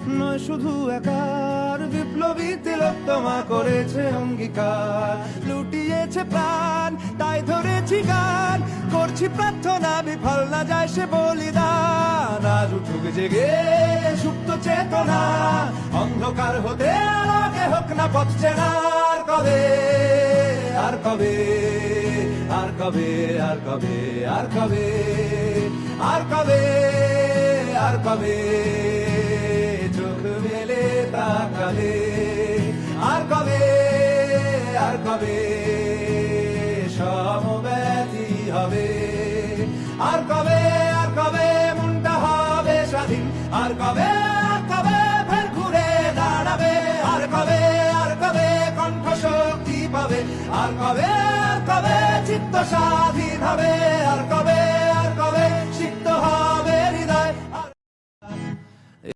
নয় শুধু একার, বিপ্লবী তিলোত্তমা করেছে অঙ্গীকার। লুটিয়েছে প্রাণ, তাই ধরেছি গান, করছি প্রার্থনা বিফল না যায় সে বলিদান। আজ উঠুক জেগে সুপ্ত চেতনা, অন্ধকার হতে আলোকে হোক না পথ চেনা। আর কবে, আর কবে, আর কবে, আর কবে, আর কবে, আর কবে, আর কবে চোখ মেলে তাকালে। আর কবে, আর কবে সমব্যথী হবে। আর কবে, আর কবে মনটা হবে স্বাধীন। আর কবে, আর কবে ফের ঘুরে দাঁড়াবে। আর কবে, আর কবে কণ্ঠ শক্তি পাবে। আর কবে, আর কবে চিত্ত স্বাধীন হবে। আর কবে।